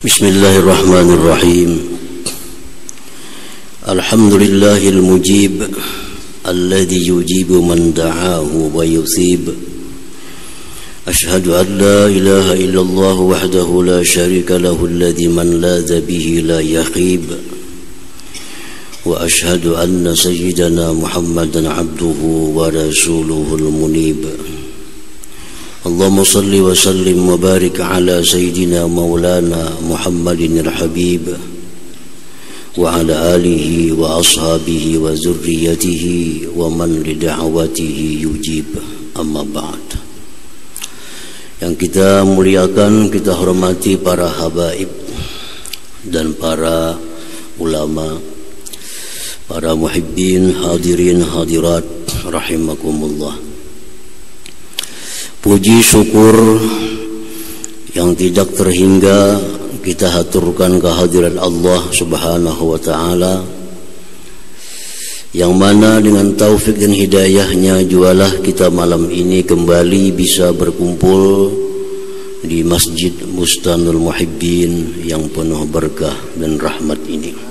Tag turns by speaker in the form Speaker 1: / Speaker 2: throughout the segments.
Speaker 1: Bismillahirrahmanirrahim. Alhamdulillahil mujib alladhi yujibu man da'ahu wa yusib. Ashhadu an la ilaha illallah wahdahu la sharika lahu alladhi man ladha bihi la yakhib. Wa ashhadu anna sayyidana Muhammadan abduhu wa rasuluhul munib. Allahumma salli wa sallim wa barik ala sayyidina maulana Muhammadin al-habib wa ala alihi wa ashabihi wa zurriyatihi wa man li da'watihi yujib, amma ba'd. Yang kita muliakan, kita hormati para habaib dan para ulama, para muhibbin, hadirin hadirat rahimakumullah. Puji syukur yang tidak terhingga kita haturkan kehadiran Allah Subhanahu wa ta'ala, yang mana dengan taufik dan hidayahnya jualah kita malam ini kembali bisa berkumpul di Masjid Bustanul Muhibbin yang penuh berkah dan rahmat ini.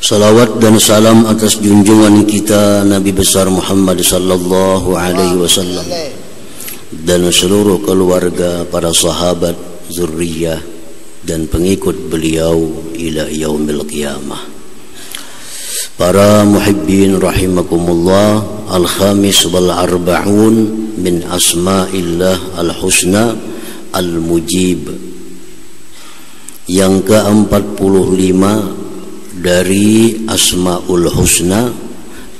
Speaker 1: Salawat dan salam atas junjungan kita Nabi besar Muhammad sallallahu alaihi wasallam dan seluruh keluarga, para sahabat, zurriyah dan pengikut beliau ila yaumil qiyamah. Para muhibbin rahimakumullah, al-khamis wal arba'un min asma'illah al-husna al-mujib, yang ke-45 dari Asmaul Husna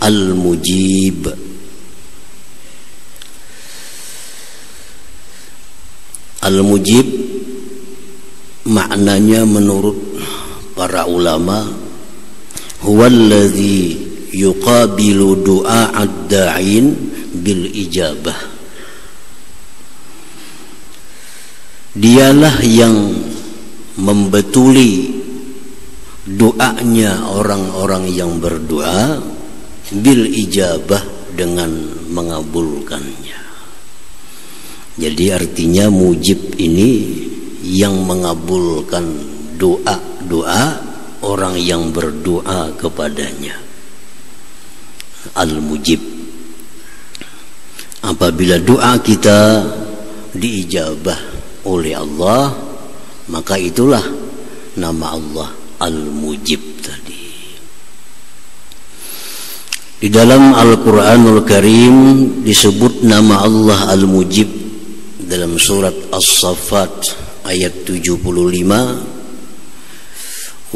Speaker 1: Al-Mujib. Al-Mujib maknanya menurut para ulama huwallazi yuqabilu du'a'ad da'in bil ijabah. Dialah yang membetuli doanya orang-orang yang berdoa bil ijabah, dengan mengabulkannya. Jadi artinya mujib ini yang mengabulkan doa-doa orang yang berdoa kepadanya. Al-Mujib. Apabila doa kita diijabah oleh Allah, maka itulah nama Allah Al-Mujib tadi. Di dalam Al-Quranul Karim disebut nama Allah Al-Mujib dalam surat As-Saffat ayat 75.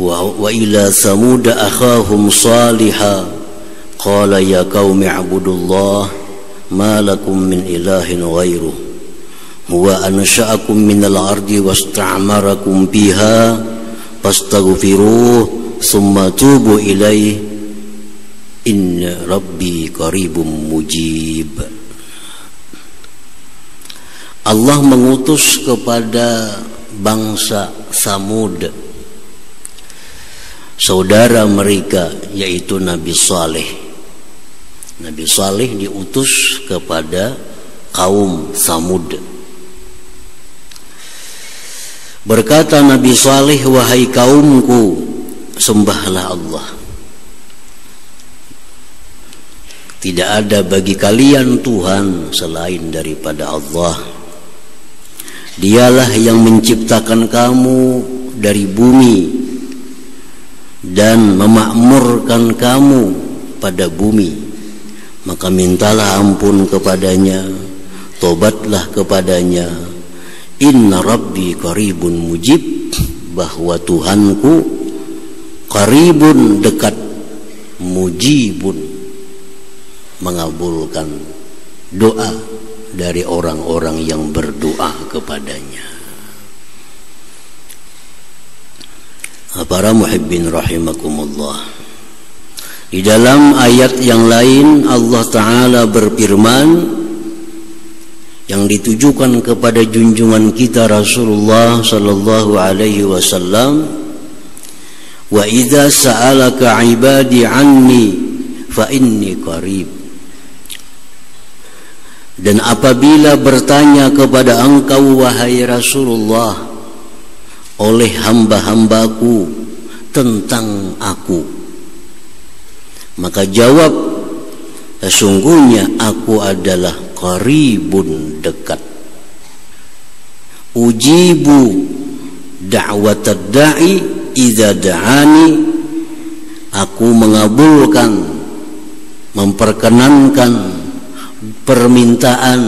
Speaker 1: Wa ila Samud akhahum Salihah qala ya qaumi ibudullah ma lakum min ilahin ghairuh huwa ansha'akum minal ardi wasta'marakum biha fastaghfiruh summa tubu ilaih inna rabbi qaribum mujib. Allah mengutus kepada bangsa Samud saudara mereka, yaitu Nabi Saleh. Nabi Saleh diutus kepada kaum Samud. Berkata Nabi Saleh, wahai kaumku, sembahlah Allah. Tidak ada bagi kalian Tuhan selain daripada Allah. Dialah yang menciptakan kamu dari bumi dan memakmurkan kamu pada bumi. Maka mintalah ampun kepadanya, tobatlah kepadanya. Inna rabbi qaribun mujib, bahwa Tuhanku qaribun, dekat, mujibun, mengabulkan doa dari orang-orang yang berdoa kepadanya. Para muhibbin rahimakumullah, di dalam ayat yang lain Allah Ta'ala berfirman yang ditujukan kepada junjungan kita Rasulullah sallallahu alaihi wasallam, wa idza sa'alaka ibadi anni fa inni qarib. Dan apabila bertanya kepada engkau wahai Rasulullah oleh hamba-hambaku tentang aku. Maka jawab, sesungguhnya aku adalah qaribun, dekat. Ujibu da'watad da'i idza da'ani, aku mengabulkan, memperkenankan permintaan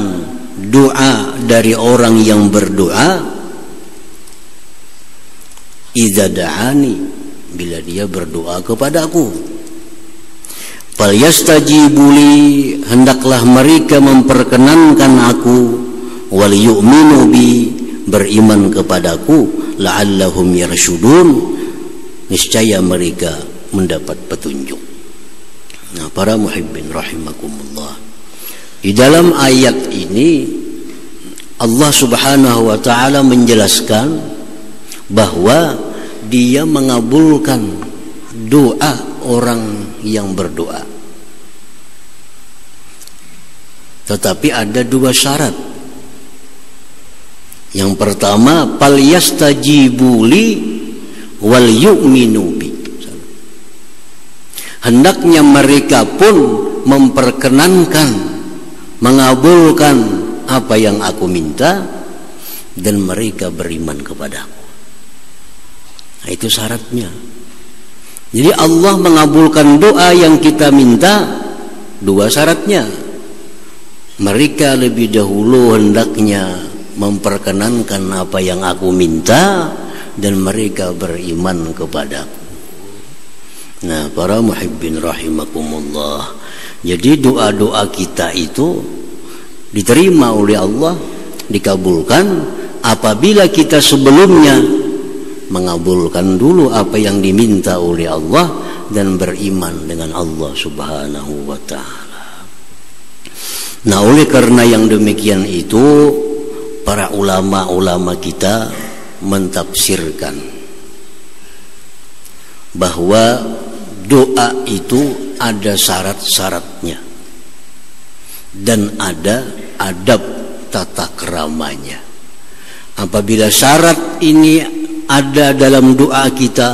Speaker 1: doa dari orang yang berdoa idza da'ani, bila dia berdoa kepadaku. Falyastajibuli, hendaklah mereka memperkenankan aku, wal yu'minu bi, beriman kepadaku, la'allahum yarshudun, niscaya mereka mendapat petunjuk. Nah, para muhibbin rahimakumullah, di dalam ayat ini Allah Subhanahu wa ta'ala menjelaskan bahwa dia mengabulkan doa orang yang berdoa. Tetapi ada dua syarat. Yang pertama, fal yastajibuli wal yu'minu bi, hendaknya mereka pun memperkenankan, mengabulkan apa yang aku minta, dan mereka beriman kepadaku. Nah, itu syaratnya. Jadi Allah mengabulkan doa yang kita minta, dua syaratnya. Mereka lebih dahulu hendaknya memperkenankan apa yang aku minta, dan mereka beriman kepadaku. Nah, para muhibbin rahimakumullah, jadi doa-doa kita itu diterima oleh Allah, dikabulkan apabila kita sebelumnya mengabulkan dulu apa yang diminta oleh Allah dan beriman dengan Allah Subhanahu wa ta'ala. Nah, oleh karena yang demikian itu, para ulama-ulama kita mentafsirkan bahwa doa itu ada syarat-syaratnya dan ada adab tata keramanya. Apabila syarat ini ada dalam doa kita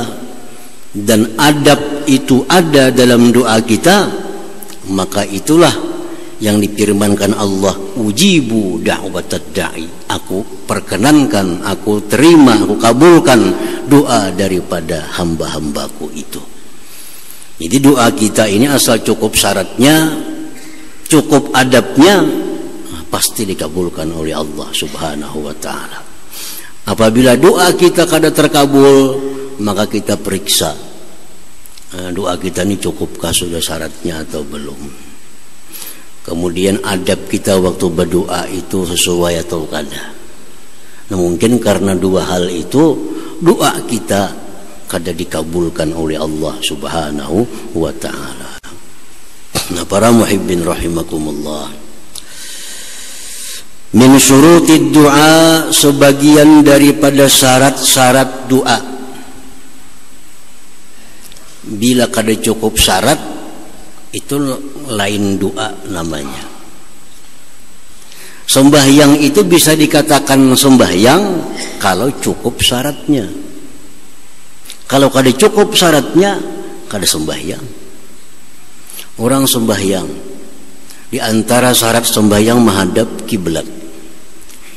Speaker 1: dan adab itu ada dalam doa kita, maka itulah yang difirmankan Allah, ujibu da'watad da'i, aku perkenankan, aku terima, aku kabulkan doa daripada hamba-hambaku itu. Jadi doa kita ini asal cukup syaratnya, cukup adabnya, pasti dikabulkan oleh Allah Subhanahu wa ta'ala. Apabila doa kita kada terkabul, maka kita periksa doa kita ini cukupkah sudah syaratnya atau belum. Kemudian adab kita waktu berdoa itu sesuai atau kada. Nah, mungkin karena dua hal itu doa kita kada dikabulkan oleh Allah Subhanahu wa ta'ala. Nah, para muhibbin rahimakumullah, min syurutid doa, sebagian daripada syarat-syarat doa, bila kada cukup syarat, itu lain doa namanya. Sembahyang itu bisa dikatakan sembahyang kalau cukup syaratnya. Kalau kada cukup syaratnya, kada sembahyang. Orang sembahyang, di antara syarat sembahyang menghadap kiblat.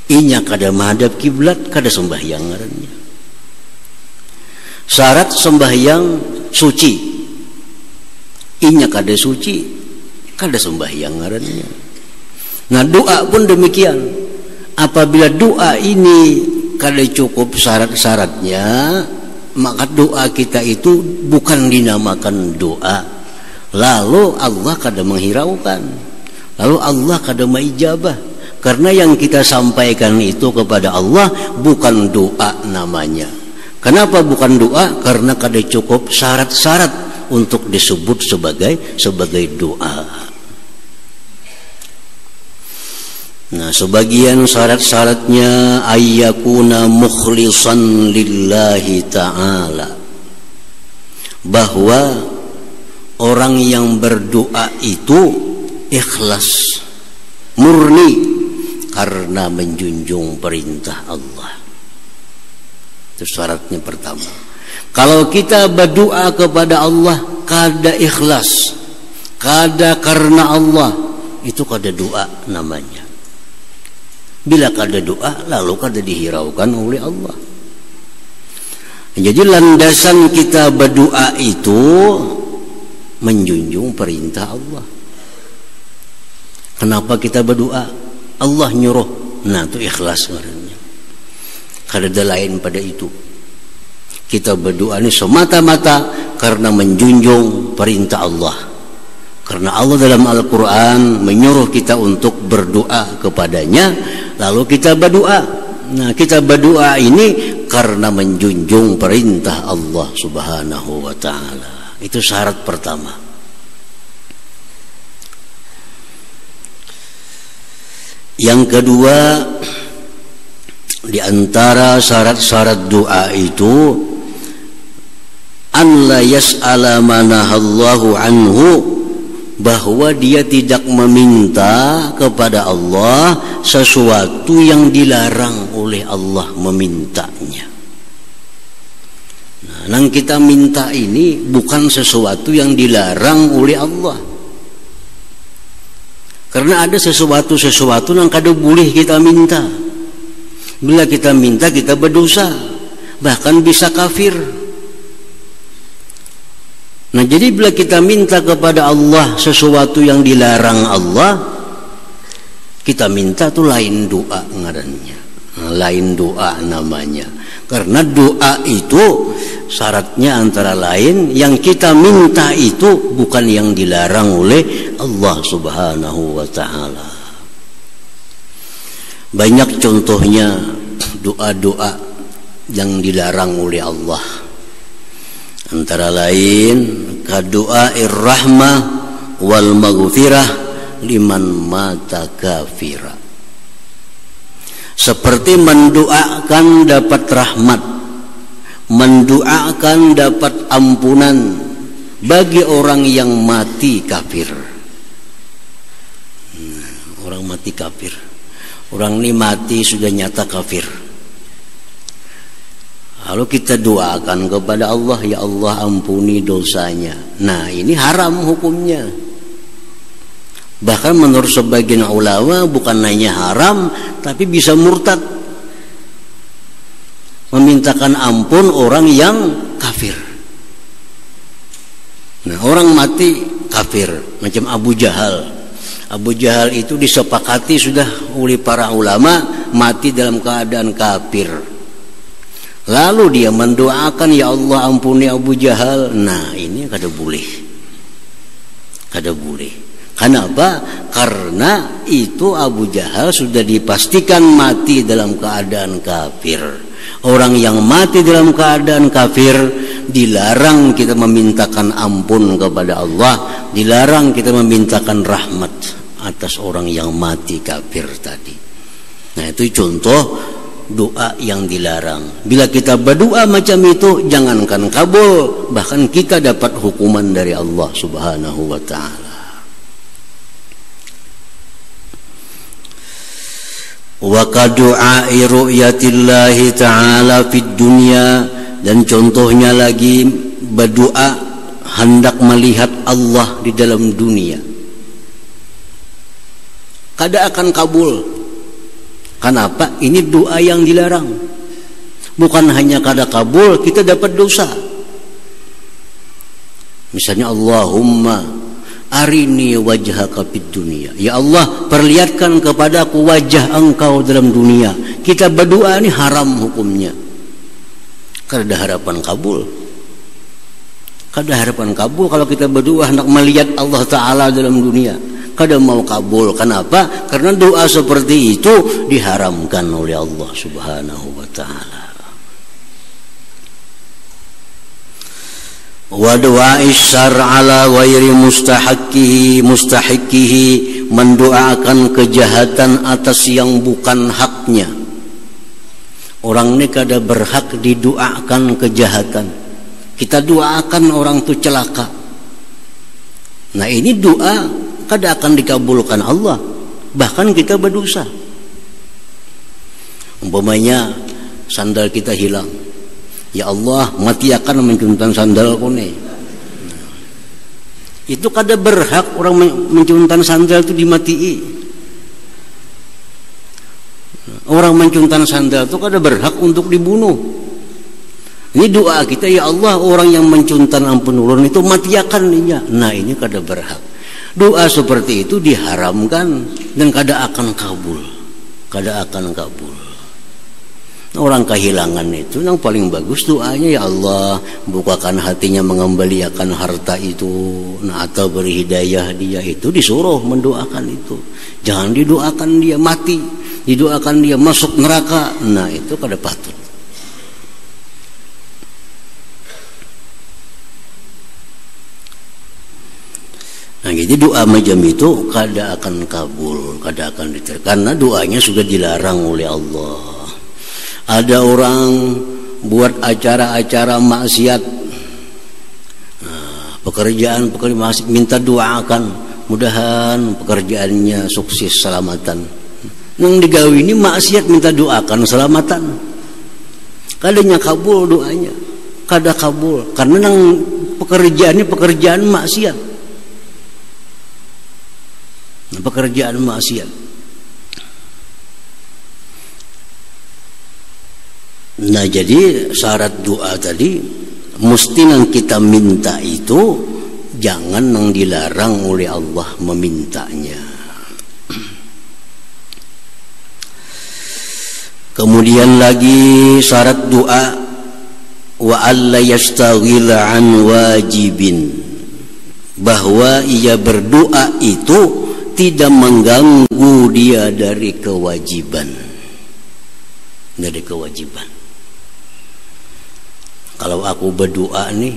Speaker 1: Inya kada menghadap kiblat, kada sembahyang ngarannya. Syarat sembahyang suci. Inya kada suci, kada sembahyang ngarannya. Nah, doa pun demikian. Apabila doa ini kada cukup syarat-syaratnya, maka doa kita itu bukan dinamakan doa. Lalu Allah kada menghiraukan, lalu Allah kada mengijabah, karena yang kita sampaikan itu kepada Allah bukan doa namanya. Kenapa bukan doa? Karena kada cukup syarat-syarat untuk disebut sebagai doa. Nah, sebagian syarat-syaratnya ayyakuna mukhlishan lillahi ta'ala, bahwa orang yang berdoa itu ikhlas, murni karena menjunjung perintah Allah. Itu syaratnya pertama. Kalau kita berdoa kepada Allah kada ikhlas, kada karena Allah, itu kada doa namanya. Bila kada doa, lalu kada dihiraukan oleh Allah. Jadi landasan kita berdoa itu menjunjung perintah Allah. Kenapa kita berdoa? Allah nyuruh. Nah, itu ikhlas sebenarnya. Kada ada lain pada itu. Kita berdoa ini semata-mata karena menjunjung perintah Allah. Karena Allah dalam Al-Quran menyuruh kita untuk berdoa kepadanya, lalu kita berdoa. Nah, kita berdoa ini karena menjunjung perintah Allah Subhanahu wa ta'ala. Itu syarat pertama. Yang kedua, di antara syarat-syarat doa itu an la yas'ala manahallahu anhu, bahwa dia tidak meminta kepada Allah sesuatu yang dilarang oleh Allah memintanya. Nah, yang kita minta ini bukan sesuatu yang dilarang oleh Allah. Karena ada sesuatu yang kada boleh kita minta. Bila kita minta, kita berdosa, bahkan bisa kafir. Nah, jadi bila kita minta kepada Allah sesuatu yang dilarang Allah, kita minta itu lain doa ngarannya, lain doa namanya. Karena doa itu syaratnya antara lain yang kita minta itu bukan yang dilarang oleh Allah Subhanahu wa ta'ala. Banyak contohnya doa-doa yang dilarang oleh Allah. Antara lain kadu'air rahmah wal maghfirah liman mata kafira. Seperti mendoakan dapat rahmat, mendoakan dapat ampunan bagi orang yang mati kafir. Orang mati kafir, orang ini mati sudah nyata kafir. Lalu kita doakan kepada Allah, ya Allah ampuni dosanya. Nah, ini haram hukumnya. Bahkan menurut sebagian ulama bukan hanya haram, tapi bisa murtad, memintakan ampun orang yang kafir. Nah, orang mati kafir macam Abu Jahal. Abu Jahal itu disepakati sudah oleh para ulama mati dalam keadaan kafir. Lalu dia mendoakan, ya Allah ampuni Abu Jahal. Nah, ini kada boleh. Kada boleh. Kenapa? Karena itu Abu Jahal sudah dipastikan mati dalam keadaan kafir. Orang yang mati dalam keadaan kafir dilarang kita memintakan ampun kepada Allah, dilarang kita memintakan rahmat atas orang yang mati kafir tadi. Nah, itu contoh doa yang dilarang. Bila kita berdoa macam itu, jangankan kabul, bahkan kita dapat hukuman dari Allah Subhanahu wa ta'ala. Wa kadu'ai ru'yatillahi ta'ala fid dunya, dan contohnya lagi berdoa hendak melihat Allah di dalam dunia, kada akan kabul. Kenapa? Ini doa yang dilarang. Bukan hanya kada kabul, kita dapat dosa. Misalnya Allahumma arini wajhaka fid dunya, ya Allah perlihatkan kepadaku wajah engkau dalam dunia. Kita berdoa ini haram hukumnya. Kada ada harapan kabul. Kada harapan kabul kalau kita berdoa hendak melihat Allah Ta'ala dalam dunia. Kada mau kabul. Kenapa? Karena doa seperti itu diharamkan oleh Allah Subhanahu wa ta'ala. Wa du'ai syar' ala ghairi mustahiqihi, mendoakan kejahatan atas yang bukan haknya. Orang ini kada berhak didoakan kejahatan. Kita doakan orang itu celaka. Nah, ini doa kada akan dikabulkan Allah, bahkan kita berdosa. Umpamanya sandal kita hilang, Ya Allah, matiakan mencuntan sandal kone. Itu kada berhak orang mencuntan sandal itu dimatii. Orang mencuntan sandal itu kada berhak untuk dibunuh. Ini doa kita, ya Allah, orang yang mencuntan ampun ulun itu matiakan dia. Nah, ini kada berhak. Doa seperti itu diharamkan dan kada akan kabul. Kada akan kabul. Orang kehilangan itu yang paling bagus doanya, ya Allah, bukakan hatinya mengembalikan harta itu, nah, atau beri hidayah dia. Itu disuruh mendoakan itu. Jangan didoakan dia mati, didoakan dia masuk neraka. Nah, itu kada patut. Nah, jadi doa macam itu kada akan kabul, kada akan diterima, karena doanya sudah dilarang oleh Allah. Ada orang buat acara-acara maksiat, pekerjaan maksiat, minta doakan, mudahan pekerjaannya sukses, selamatan. Yang digawe ini maksiat, minta doakan selamatan. Kadanya kabul doanya, kada kabul, karena nang pekerjaannya pekerjaan maksiat. Pekerjaan maksiat. Nah, jadi syarat doa tadi mesti yang kita minta itu jangan yang dilarang oleh Allah memintanya. Kemudian lagi syarat doa, wa alla yastaghila an wajibin, bahwa ia berdoa itu tidak mengganggu dia dari kewajiban. Dari kewajiban. Kalau aku berdoa nih,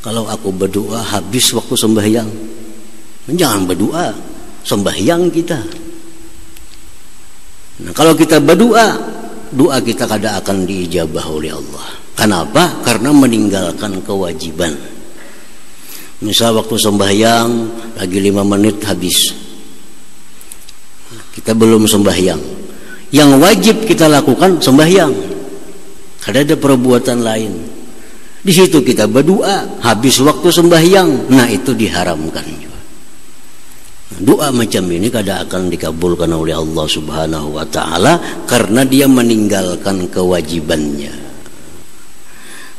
Speaker 1: kalau aku berdoa habis waktu sembahyang, jangan berdoa, sembahyang kita. Nah, kalau kita berdoa, doa kita kada akan diijabah oleh Allah. Kenapa? Karena meninggalkan kewajiban. Misal waktu sembahyang lagi 5 menit habis, kita belum sembahyang. Yang wajib kita lakukan sembahyang. Kada ada perbuatan lain. Di situ kita berdoa habis waktu sembahyang. Nah, itu diharamkan juga. Doa macam ini kada akan dikabulkan oleh Allah Subhanahu wa taala karena dia meninggalkan kewajibannya.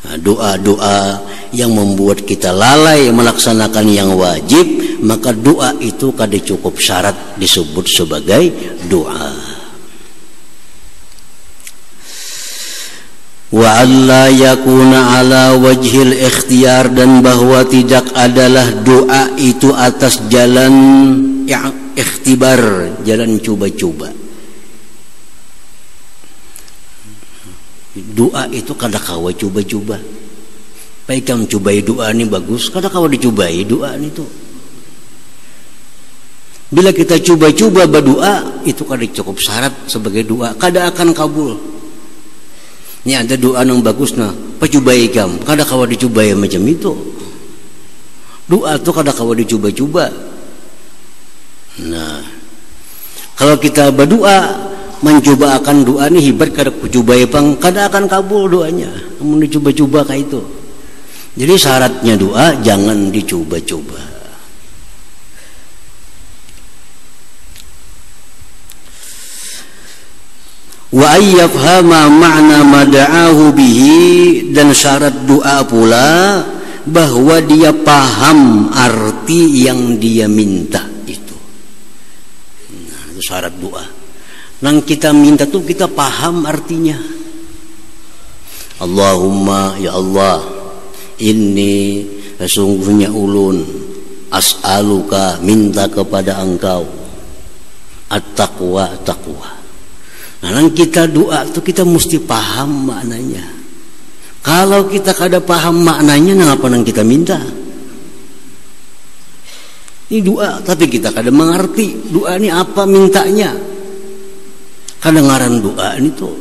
Speaker 1: Nah, doa-doa yang membuat kita lalai melaksanakan yang wajib, maka doa itu kada cukup syarat disebut sebagai doa. Wa alla yakuna ala wajhil ikhtiyar, dan bahwa tidak adalah doa itu atas jalan ikhtibar, jalan coba-coba. Doa itu kada kawa coba-coba. Baik kamu cobai doa ini bagus, kada kawa dicobai doa itu. Bila kita coba-coba berdoa, itu kada cukup syarat sebagai doa, kada akan kabul. Ini ada doa yang bagus nah, pacubai kamu, kada kawa dicobai macam itu. Doa itu kada kawa dicoba-coba. Nah, kalau kita berdoa mencoba akan doa ini hibat kada kucobai pang, kada akan kabul doanya. Namun dicoba-coba kayak itu. Jadi syaratnya doa jangan dicoba-coba. Wa ayyafhama ma'na mada'ahu bihi, dan syarat doa pula bahwa dia paham arti yang dia minta itu. Nah, itu syarat doa. Nang kita minta tuh kita paham artinya. Allahumma, ya Allah, ini sesungguhnya ulun as'aluka, minta kepada engkau at-taqwa, taqwa. Nah, kita doa itu kita mesti paham maknanya. Kalau kita kada paham maknanya, kenapa nang kita minta? Ini doa, tapi kita kada mengerti doa ini apa mintanya. Kedengaran doa ini tuh.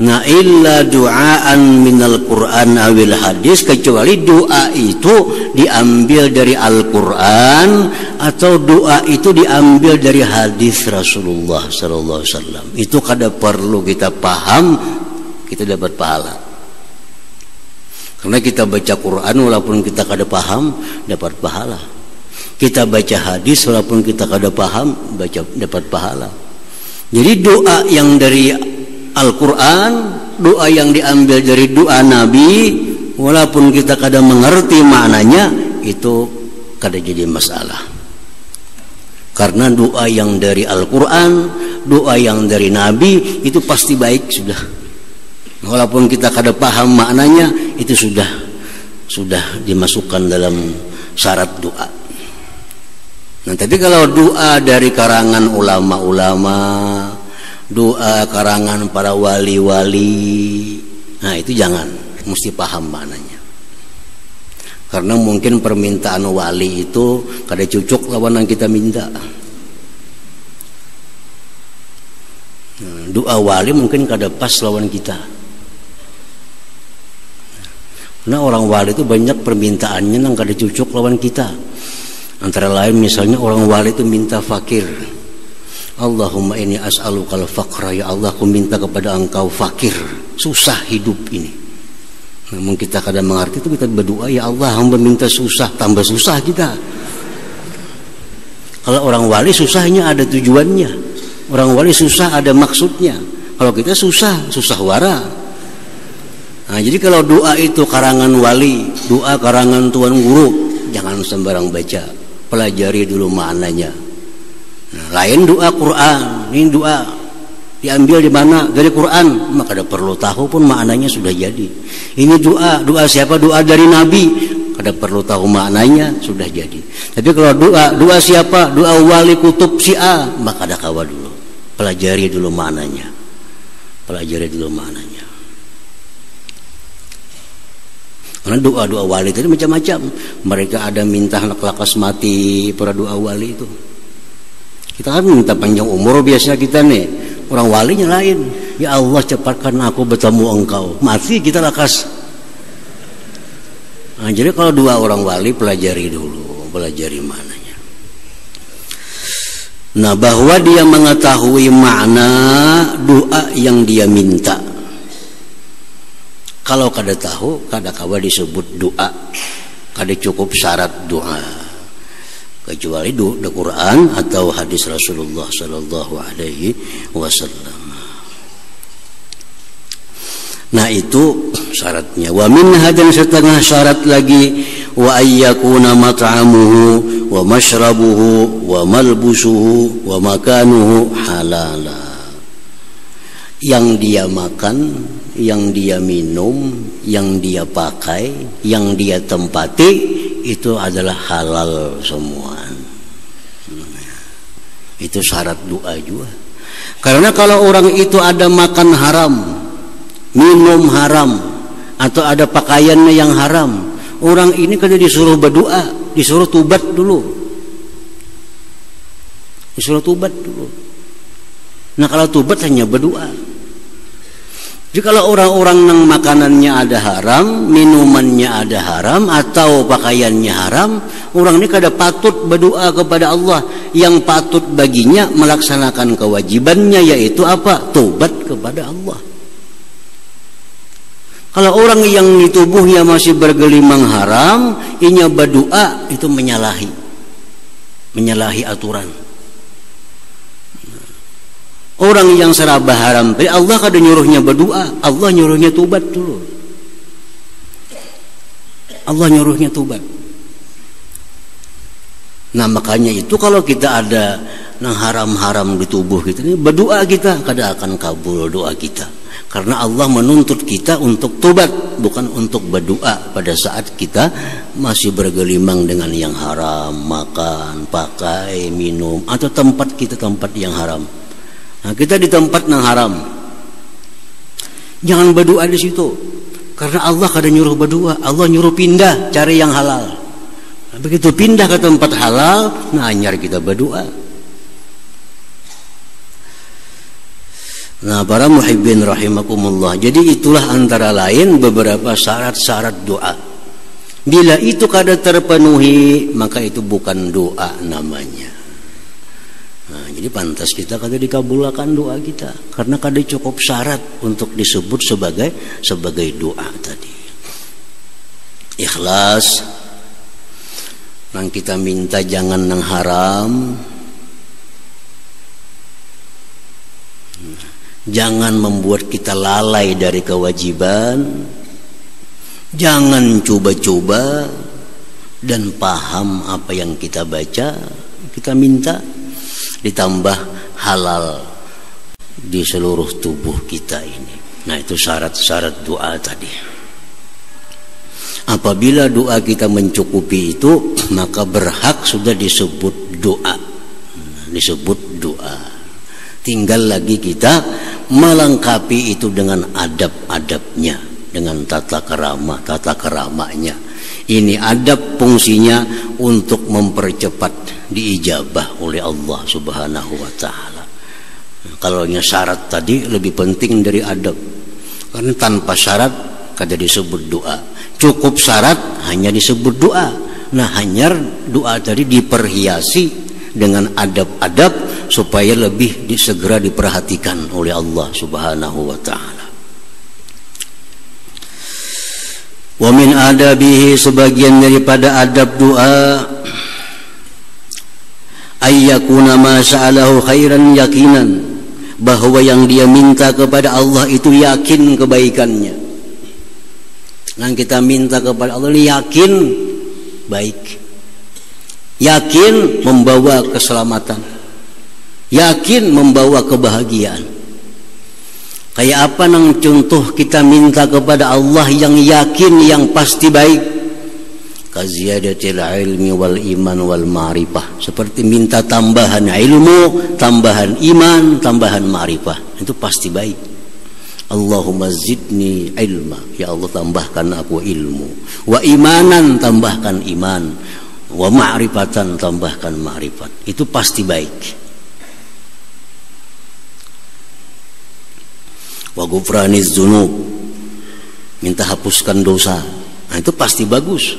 Speaker 1: Nah, illa du'aan minal Qur'an awil hadis, kecuali doa itu diambil dari Al-Quran atau doa itu diambil dari hadis Rasulullah sallallahu alaihi wasallam. Itu kada perlu kita paham, kita dapat pahala. Karena kita baca Quran walaupun kita kada paham, dapat pahala. Kita baca hadis walaupun kita kada paham, dapat pahala. Jadi doa yang dari Al-Quran, doa yang diambil dari doa Nabi, walaupun kita kada mengerti maknanya, itu kada jadi masalah. Karena doa yang dari Al-Quran, doa yang dari Nabi, itu pasti baik sudah. Walaupun kita kada paham maknanya, itu sudah dimasukkan dalam syarat doa. Nah, tapi kalau doa dari karangan ulama-ulama, doa karangan para wali-wali, nah itu jangan, mesti paham maknanya. Karena mungkin permintaan wali itu kada cocok lawan yang kita minta. Nah, doa wali mungkin kada pas lawan kita. Karena orang wali itu banyak permintaannya yang kada cocok lawan kita. Antara lain misalnya orang wali itu minta fakir. Allahumma inni as'alukal faqra, ya Allah aku minta kepada engkau fakir, susah hidup ini. Namun kita kadang mengerti itu, kita berdoa, ya Allah hamba minta susah, tambah susah kita. Kalau orang wali susahnya ada tujuannya, orang wali susah ada maksudnya. Kalau kita susah wara. Nah, jadi kalau doa itu karangan wali, doa karangan tuan guru, jangan sembarang baca, pelajari dulu maknanya. Nah, lain doa Quran, ini doa diambil di mana? Dari Quran, maka kada perlu tahu pun maknanya sudah jadi. Ini doa siapa? Doa dari Nabi, kada perlu tahu maknanya sudah jadi. Tapi kalau doa siapa? Doa wali kutub si A, maka kada kawa dulu, pelajari dulu maknanya, pelajari dulu maknanya. Karena doa-doa wali itu macam-macam. Mereka ada minta anak lakas mati, para doa wali itu. Kita kan minta panjang umur biasanya kita nih. Orang walinya lain. Ya Allah cepatkan aku bertemu engkau. Mati kita lakas. Nah, jadi kalau doa orang wali pelajari dulu, pelajari maknanya. Nah, bahwa dia mengetahui makna doa yang dia minta. Kalau kada tahu, kada kawa disebut doa, kada cukup syarat doa, kecuali doa Quran atau hadis Rasulullah Sallallahu Alaihi Wasallam. Nah itu syaratnya. Wa minha, dan setengah syarat lagi, wa ayyakuna mat'amuhu wa mashrabuhu wa malbusuhu wa makanuhu halala. Yang dia makan, yang dia minum, yang dia pakai, yang dia tempati, itu adalah halal semua. Itu syarat doa juga. Karena kalau orang itu ada makan haram, minum haram, atau ada pakaiannya yang haram, orang ini kada disuruh berdoa, disuruh tubat dulu. Disuruh tubat dulu. Nah kalau tubat hanya berdoa. Jadi kalau orang-orang yang makanannya ada haram, minumannya ada haram, atau pakaiannya haram, orang ini kada patut berdoa kepada Allah. Yang patut baginya melaksanakan kewajibannya, yaitu apa? Taubat kepada Allah. Kalau orang yang di tubuhnya masih bergelimang haram, inya berdoa, itu menyalahi aturan. Orang yang serabah haram, Allah kada nyuruhnya berdoa, Allah nyuruhnya tubat dulu. Allah nyuruhnya tubat. Nah makanya itu kalau kita ada yang haram-haram di tubuh kita ini, berdoa kita kada akan kabul doa kita. Karena Allah menuntut kita untuk tubat, bukan untuk berdoa pada saat kita masih bergelimang dengan yang haram, makan, pakai, minum, atau tempat yang haram. Nah, kita di tempat yang haram, jangan berdoa di situ, karena Allah kada nyuruh berdoa, Allah nyuruh pindah cari yang halal. Nah, begitu pindah ke tempat halal, nah anyar kita berdoa. Nah para muhibbin rahimakumullah, jadi itulah antara lain beberapa syarat-syarat doa. Bila itu kada terpenuhi, maka itu bukan doa namanya. Nah, jadi pantas kita kada dikabulkan doa kita karena kada cukup syarat untuk disebut sebagai doa tadi. Ikhlas, nang kita minta jangan nang haram, jangan membuat kita lalai dari kewajiban, jangan coba-coba, dan paham apa yang kita baca, kita minta, ditambah halal di seluruh tubuh kita ini. Nah, itu syarat-syarat doa tadi. Apabila doa kita mencukupi itu, maka berhak sudah disebut doa. Disebut doa. Tinggal lagi kita melengkapi itu dengan adab-adabnya, dengan tata keramanya. Ini adab fungsinya untuk mempercepat diijabah oleh Allah Subhanahu wa taala. Kalau syarat tadi lebih penting dari adab. Karena tanpa syarat kada disebut doa. Cukup syarat hanya disebut doa. Nah, hanya doa tadi diperhiasi dengan adab-adab supaya lebih segera diperhatikan oleh Allah Subhanahu wa taala. Wa min adabihi, sebagian daripada adab doa, ayyakuna ma sa'alahu khairan yakinan, bahwa yang dia minta kepada Allah itu yakin kebaikannya. Nah, kita minta kepada Allah yakin baik, yakin membawa keselamatan, yakin membawa kebahagiaan. Kayak apa nang contoh kita minta kepada Allah yang yakin, yang pasti baik? Kaziyadatil ilmi wal iman wal ma'rifah, seperti minta tambahan ilmu, tambahan iman, tambahan ma'rifah, itu pasti baik. Allahumma zidni ilma, ya Allah tambahkan aku ilmu, wa imanan, tambahkan iman, wa ma'rifatan, tambahkan ma'rifat, itu pasti baik. Wa ghufraniz dzunub, minta hapuskan dosa, nah itu pasti bagus.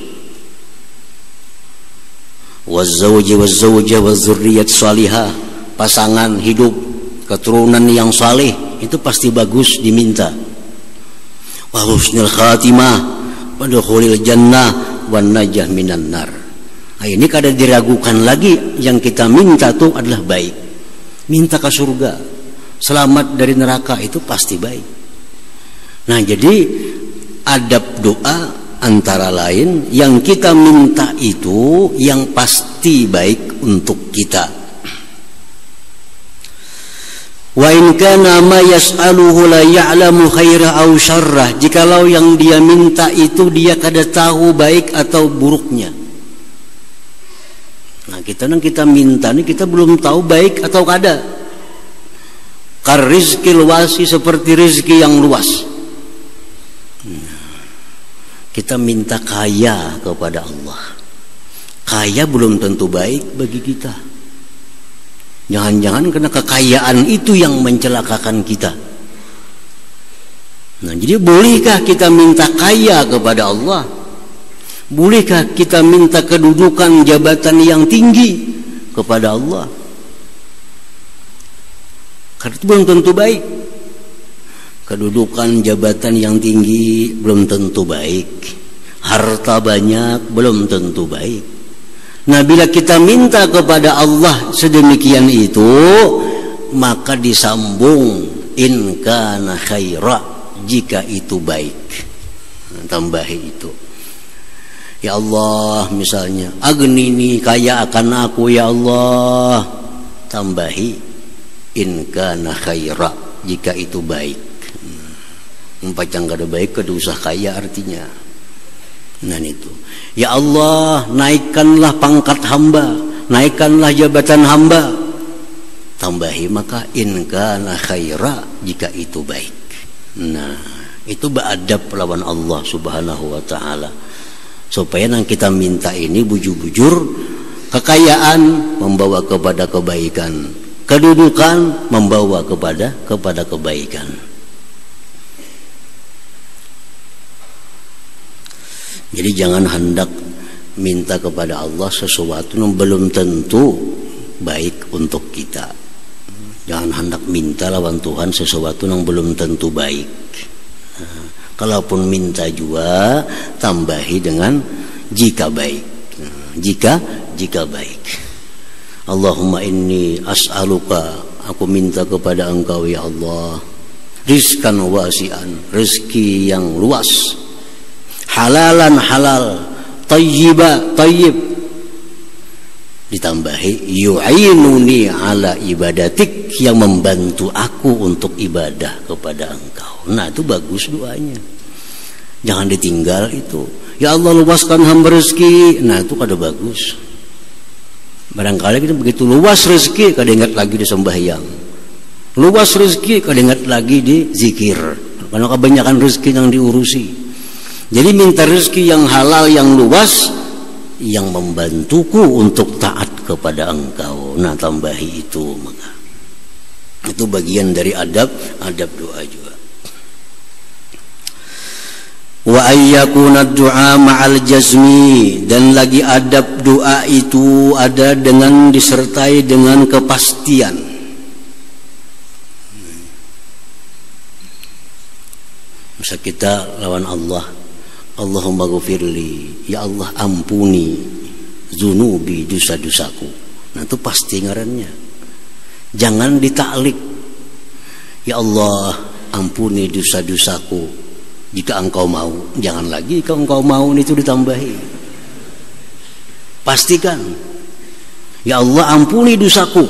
Speaker 1: Wa zawji wa zawja wa dzurriyyat salihah, pasangan hidup, keturunan yang saleh, itu pasti bagus diminta. Wa husnul khatimah wa dukhulil jannah wan najah minan nar. Nah, ini kada diragukan lagi, yang kita minta itu adalah baik. Minta ke surga, selamat dari neraka, itu pasti baik. Nah, jadi adab doa antara lain yang kita minta itu yang pasti baik untuk kita. Wa in kana ma yas'aluhu la ya'lamu khaira aw syarrah, jikalau yang dia minta itu dia kada tahu baik atau buruknya. Nah, kita minta ini kita belum tahu baik atau kada. Kar rizqil wasi, seperti rezeki yang luas. Kita minta kaya kepada Allah, kaya belum tentu baik bagi kita. Jangan-jangan karena kekayaan itu yang mencelakakan kita. Nah, jadi bolehkah kita minta kaya kepada Allah? Bolehkah kita minta kedudukan jabatan yang tinggi kepada Allah? Karena itu belum tentu baik. Kedudukan jabatan yang tinggi belum tentu baik. Harta banyak belum tentu baik. Nah, bila kita minta kepada Allah sedemikian itu, maka disambung in kana khaira, jika itu baik. Nah, tambahi itu. Ya Allah, misalnya agnini, kaya akan aku ya Allah. Tambahi in kana khaira, jika itu baik. Umpacang kada baik kada usah kaya artinya. Nah, itu. Ya Allah, naikkanlah pangkat hamba, naikkanlah jabatan hamba. Tambahi maka in kana khaira, jika itu baik. Nah, itu beradab lawan Allah Subhanahu wa taala. Supaya nang kita minta ini bujur-bujur, kekayaan membawa kepada kebaikan, kedudukan membawa kepada kebaikan. Jadi jangan hendak minta kepada Allah sesuatu yang belum tentu baik untuk kita. Jangan hendak minta lawan Tuhan sesuatu yang belum tentu baik. Nah, kalaupun minta juga tambahi dengan jika baik. Nah, jika baik. Allahumma inni as'aluka, aku minta kepada Engkau ya Allah, rizkan wasi'an, rezeki yang luas, halalan halal, tayyiba tayyib, ditambahi yu'inuni ala ibadatik, yang membantu aku untuk ibadah kepada Engkau. Nah itu bagus doanya, jangan ditinggal itu. Ya Allah luaskan hamba rezeki, nah itu kada bagus. Barangkali kita begitu luas rezeki kada ingat lagi di sembahyang, luas rezeki kada ingat lagi di zikir, karena kebanyakan rezeki yang diurusi. Jadi minta rezeki yang halal, yang luas, yang membantuku untuk taat kepada Engkau. Nah tambahi itu, maka itu bagian dari adab doa juga. Wa ayyakuna du'a ma'al jazmi, dan lagi adab doa itu ada dengan disertai dengan kepastian. Masa kita lawan Allah, Allahumma ghafirli, ya Allah ampuni zunubi, dosa-dosaku. Nah itu pasti ngarannya. Jangan ditaklik, ya Allah ampuni dosa-dosaku jika Engkau mau. Jangan lagi jika Engkau mau itu ditambahi. Pastikan, ya Allah ampuni dosaku.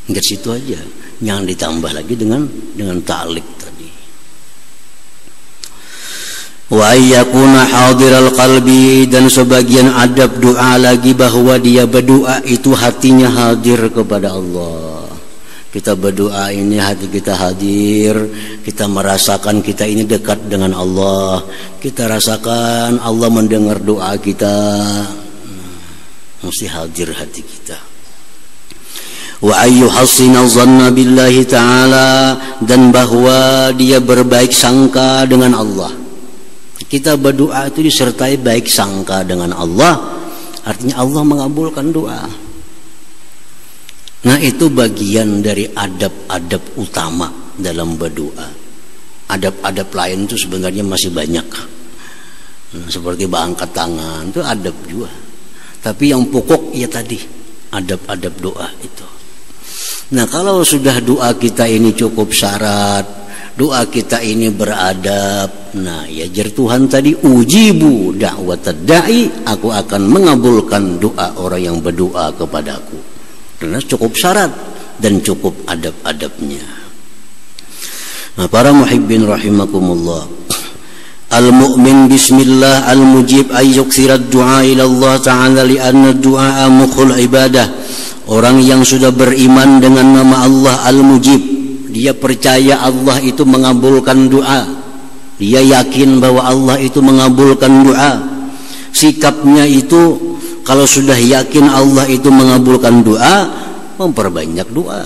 Speaker 1: Enggak situ aja, jangan ditambah lagi dengan taklik tadi. Wa ayyakuna hadiral qalbi, dan sebagian adab doa lagi bahwa dia berdoa itu hatinya hadir kepada Allah. Kita berdoa ini hati kita hadir, kita merasakan kita ini dekat dengan Allah, kita rasakan Allah mendengar doa kita. Mesti hadir hati kita. Wa ayyuhassina dhanna billahi ta'ala, dan bahwa dia berbaik sangka dengan Allah. Kita berdoa itu disertai baik sangka dengan Allah, artinya Allah mengabulkan doa. Nah itu bagian dari adab-adab utama dalam berdoa. Adab-adab lain itu sebenarnya masih banyak. Nah, seperti angkat tangan itu adab juga. Tapi yang pokok ya tadi adab-adab doa itu. Nah kalau sudah doa kita ini cukup syarat, doa kita ini beradab, nah ya jar Tuhan tadi, ujibu da'watad da'i, aku akan mengabulkan doa orang yang berdoa kepadaku. Karena cukup syarat dan cukup adab-adabnya. Nah, para muhibbin rahimakumullah, al-mu'min bismillah al-mujib ay yuksirat du'a ila Allah ta'ala li'anna du'a mukhul ibadah. Orang yang sudah beriman dengan nama Allah al-mujib, dia percaya Allah itu mengabulkan doa, dia yakin bahwa Allah itu mengabulkan doa. Sikapnya itu, kalau sudah yakin Allah itu mengabulkan doa, memperbanyak doa.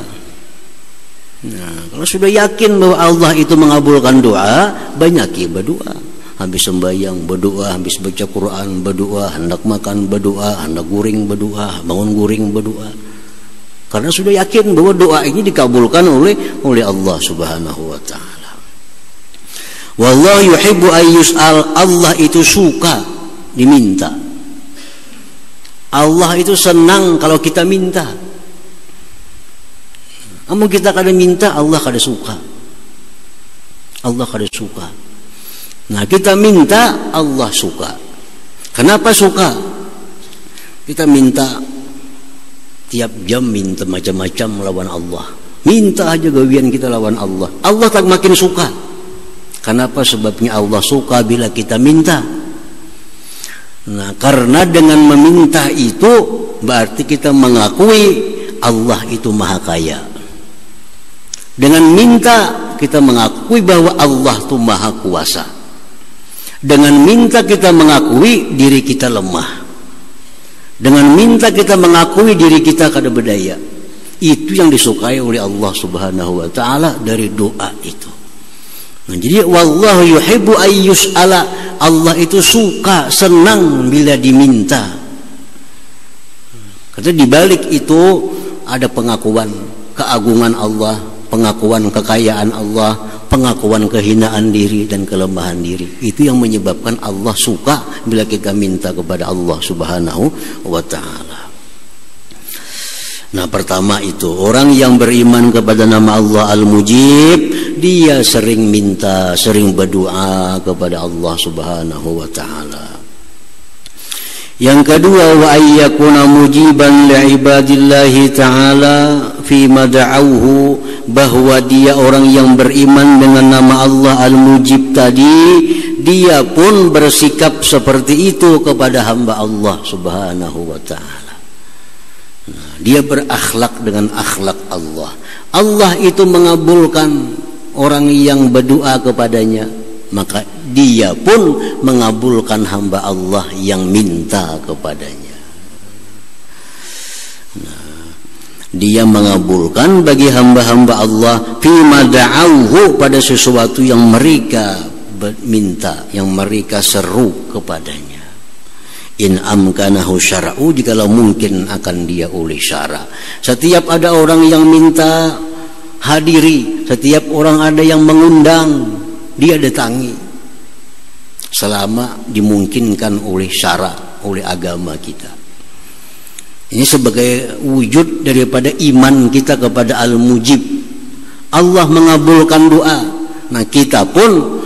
Speaker 1: Nah, kalau sudah yakin bahwa Allah itu mengabulkan doa, banyaki berdoa. Habis sembahyang berdoa, habis baca Quran berdoa, hendak makan berdoa, hendak guring berdoa, bangun guring berdoa. Karena sudah yakin bahwa doa ini dikabulkan oleh Allah Subhanahu wa taala. Wallahu yuhibbu ayyus'al, Allah itu suka diminta. Allah itu senang kalau kita minta. Namun kita kada minta, Allah kada suka. Allah kada suka. Nah kita minta, Allah suka. Kenapa suka? Kita minta tiap jam, minta macam-macam lawan Allah. Minta aja gawian kita lawan Allah. Allah tak makin suka. Kenapa? Sebabnya Allah suka bila kita minta. Nah, karena dengan meminta itu berarti kita mengakui Allah itu maha kaya. Dengan minta kita mengakui bahwa Allah itu maha kuasa. Dengan minta kita mengakui diri kita lemah. Dengan minta kita mengakui diri kita kada berdaya. Itu yang disukai oleh Allah Subhanahu wa taala dari doa itu. Nah, jadi wallahu yuhibbu ayyus'ala, Allah itu suka, senang bila diminta. Karena di balik itu ada pengakuan keagungan Allah, pengakuan kekayaan Allah, pengakuan kehinaan diri dan kelemahan diri. Itu yang menyebabkan Allah suka bila kita minta kepada Allah Subhanahu wa ta'ala. Nah, pertama itu orang yang beriman kepada nama Allah Al-Mujib, dia sering minta, sering berdoa kepada Allah Subhanahu wa ta'ala. Yang kedua, wa ayyakuna mujiban li'ibadillahi ta'ala fi mada'auhu, bahwa dia orang yang beriman dengan nama Allah Al-Mujib tadi, dia pun bersikap seperti itu kepada hamba Allah Subhanahu wa ta'ala. Nah, dia berakhlak dengan akhlak Allah. Allah itu mengabulkan orang yang berdoa kepadanya, maka dia pun mengabulkan hamba Allah yang minta kepadanya. Nah, dia mengabulkan bagi hamba-hamba Allah fi mada'auhu, pada sesuatu yang mereka minta, yang mereka seru kepadanya. In amkanahu syara'u, jikalau mungkin akan dia oleh syara'. Setiap ada orang yang minta hadiri, setiap orang ada yang mengundang, dia datangi, selama dimungkinkan oleh syara', oleh agama kita. Ini sebagai wujud daripada iman kita kepada Al-Mujib. Allah mengabulkan doa. Nah, kita pun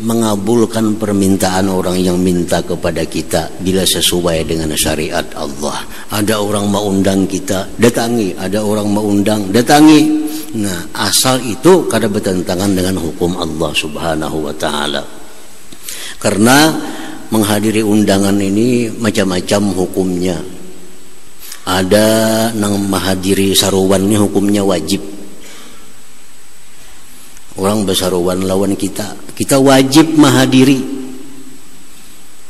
Speaker 1: mengabulkan permintaan orang yang minta kepada kita bila sesuai dengan syariat Allah. Ada orang mau undang kita, datangi. Ada orang mau undang, datangi. Nah, asal itu kada bertentangan dengan hukum Allah Subhanahu wa ta'ala. Karena menghadiri undangan ini macam-macam hukumnya. Ada nang menghadiri saruan ini hukumnya wajib. Orang bersaruan lawan kita, kita wajib menghadiri.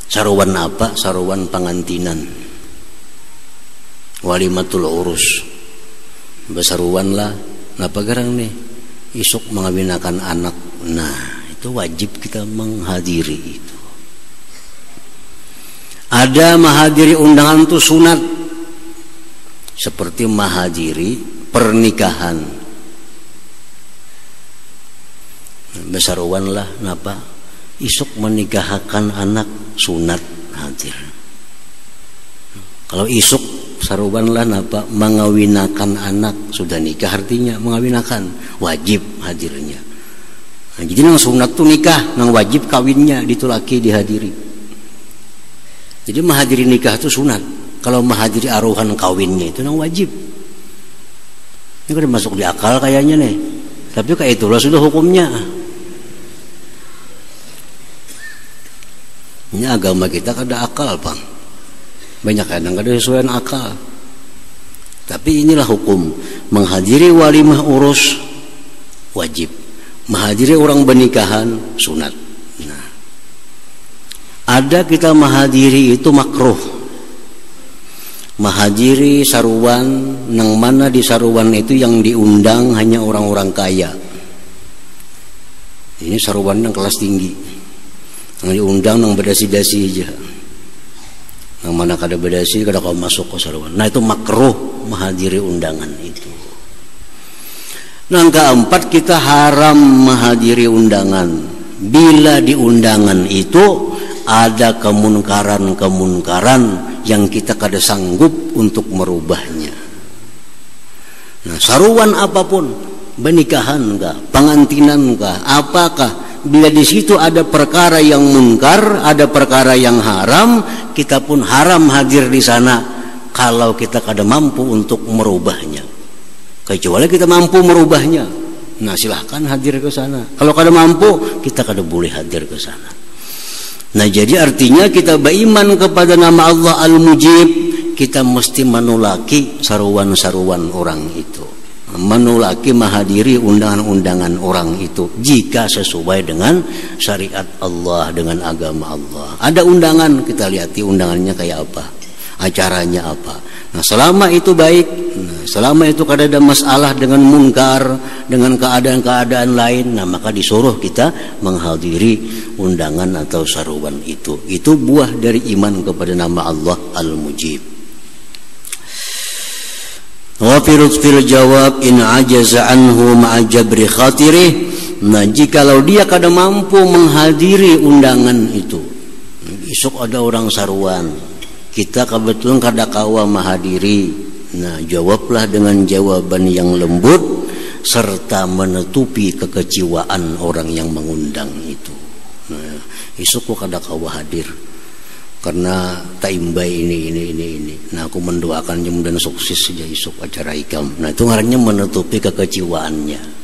Speaker 1: Saruan apa? Saruan pengantinan, walimatul urus. Bersaruan lah, napa garang nih? Isuk mengawinakan anak. Nah, itu wajib kita menghadiri itu. Ada menghadiri undangan itu sunat, seperti menghadiri pernikahan. Besaruan lah, napa? Isuk menikahkan anak, sunat hadir. Kalau isuk saruan lah, napa? Mengawinakan anak, sudah nikah artinya mengawinakan, wajib hadirnya. Nah, jadi nang sunat tuh nikah, nang wajib kawinnya ditulaki dihadiri. Jadi menghadiri nikah itu sunat. Kalau menghadiri aruhan kawinnya itu nang wajib. Ini kan masuk di akal kayaknya nih. Tapi kayak itulah sudah hukumnya. Ini agama kita kada akal, Bang. Banyak kadang kada sesuai akal. Tapi inilah hukum. Menghadiri walimah urus wajib. Menghadiri orang bernikahan sunat. Nah, ada kita menghadiri itu makruh. Menghadiri saruan, nang mana di saruan itu yang diundang hanya orang-orang kaya. Ini saruan yang kelas tinggi. Yang diundang nang bedasi-dasi aja. Nang mana kada bedasi kada kau masuk ke saruan. Nah, itu makruh menghadiri undangan itu. Nang keempat, kita haram menghadiri undangan bila di undangan itu ada kemunkaran-kemunkaran yang kita kada sanggup untuk merubahnya. Nah, saruan apapun, pernikahan kah, pengantinan kah, apakah, bila di situ ada perkara yang munkar, ada perkara yang haram, kita pun haram hadir di sana kalau kita kada mampu untuk merubahnya. Kecuali kita mampu merubahnya, nah silahkan hadir ke sana. Kalau kada mampu, kita kada boleh hadir ke sana. Nah, jadi artinya kita beriman kepada nama Allah Al-Mujib, kita mesti menolaki saruan-saruan orang itu, menolaki menghadiri undangan-undangan orang itu jika sesuai dengan syariat Allah, dengan agama Allah. Ada undangan, kita lihat undangannya kayak apa, acaranya apa. Nah, selama itu baik, selama itu kada ada masalah dengan munkar, dengan keadaan-keadaan lain, nah maka disuruh kita menghadiri undangan atau saruan itu. Itu buah dari iman kepada nama Allah Al-Mujib. Wa fil jawab in ajaza anhu ma'a jabri khatirih. Nah, jikalau dia kada mampu menghadiri undangan itu, besok ada orang saruan, kita kebetulan kada kawa menghadiri. Nah, jawablah dengan jawaban yang lembut serta menutupi kekecewaan orang yang mengundang itu. Nah, besok kada kawa hadir karena taimbai ini. Nah, aku mendoakannya mudah sukses saja esok acara ikam. Nah, itu ngarannya menutupi kekecewaannya.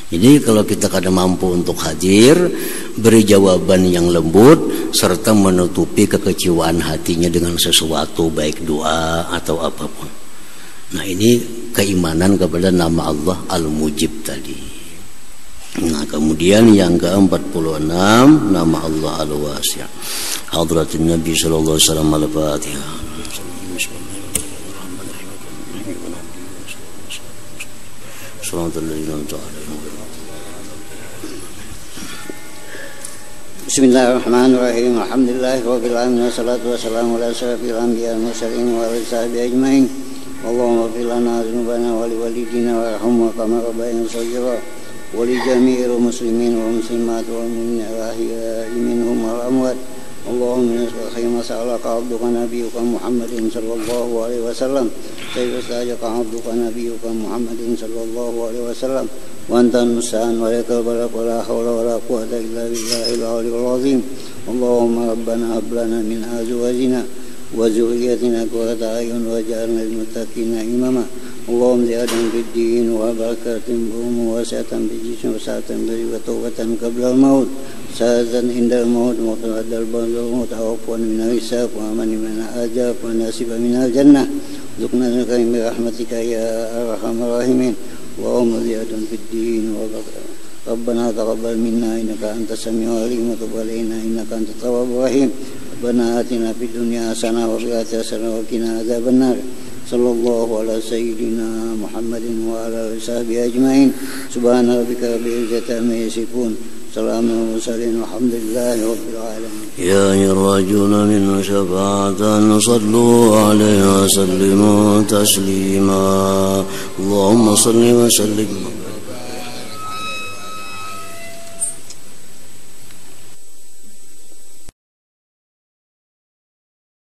Speaker 1: Jadi kalau kita kada mampu untuk hadir, beri jawaban yang lembut serta menutupi kekecewaan hatinya dengan sesuatu, baik doa atau apapun. Nah, ini keimanan kepada nama Allah Al-Mujib tadi. Nah, kemudian yang ke-46 nama Allah Al-Wasi'. Hadratin Nabi sallallahu alaihi wasallam. Al-Fatihah.
Speaker 2: Bismillahirrahmanirrahim. Alhamdulillahirabbil alamin wassalatu wassalamu ala asyrafil anbiya'i wal mursalin wa ala sahbihi ajmain. Allahumma ighfir lana dzunubana wa liwalidina warhamhum kama rabbayana shaghira wa li jami'il muslimin wal muslimat wal mu'minina wal ahya'i minhum wal amwat. Allahumma nas'aluka khayra ma sa'alaka 'abduka nabiyyuka Muhammadin sallallahu alaihi wasallam. Sayyidina sajaka 'abduka nabiyyuka Muhammadin sallallahu alaihi wasallam. Wa anta al-musta'an wa lakal balagh wa la hawla wa la quwwata illa billahil 'aliyyil 'azim. Allahumma rabbana hab lana min azwajina wa dhurriyyatina qurrata a'yun waj'alna lil muttaqina imama. Allahumma zidna fid din wa barakatin wa sa'atan bi jismin wa sa'atan bi tawbatan qabla al-maut. Sa'atan indal maut muqaddal maut awfan min al-hisab wa aman min al-ajab wa nasiba min al-jannah. Zukna bi rahmatika ya arhamar rahimin. Allahumma zidna fid din wa Rabbana taqabbal minna innaka antas samiul alim wa tub alaina innaka antat tawwabur rahim. Rabbana atina fid dunya hasanah wa fil akhirati hasanah wa qina adzabannar. Sallallahu ala sayyidina Muhammadin wa ala alihi washabihi ajmain. Subhana rabbika rabbil izzati amma yasifun. Salamun mursalin walhamdulillahi rabbil alamin.
Speaker 1: Ya ayyuhar-rajuluna min syafa'atan sallu alaihi wa sallimu taslima. Allahumma salli wa sallim